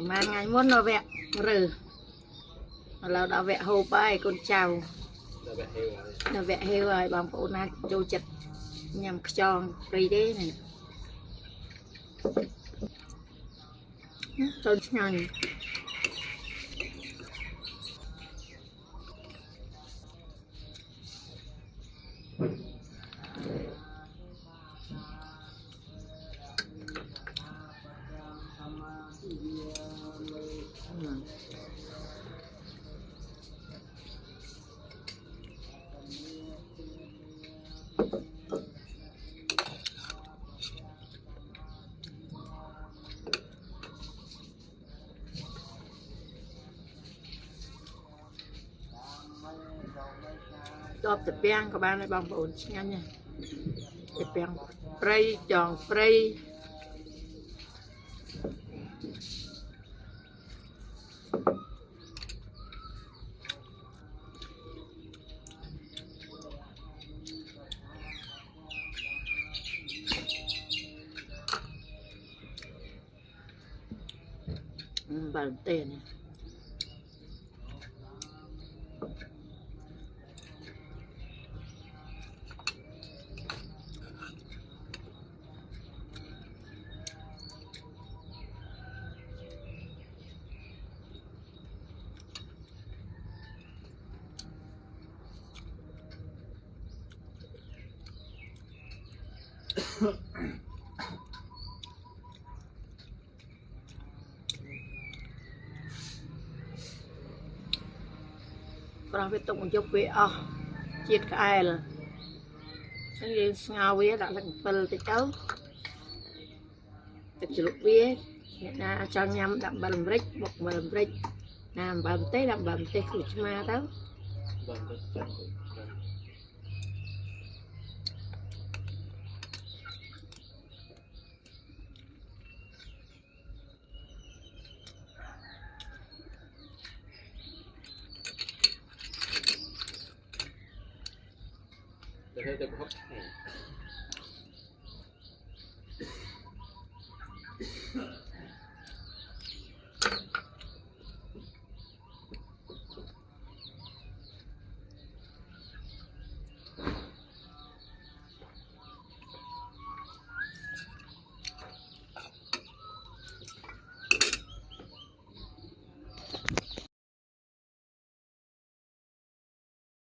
mà ngày muốn nó vẹn rừ là đã vẹn hộp bài con chào nó vẹn heo rồi bằng phụ na vô chật nhằm cho đi đấy này tôi nhanh đọp tập beng các bạn ơi bằng ổn nhanh nha tập beng spray tròn spray bằng tiền còn phải tụng chụp về chiết cái là cái gì ngao về đã là phần tới cháu cái chụp về na cho nhâm đậm bầm rít bột bầm rít làm bầm tê khử ma tao Thế thì cũng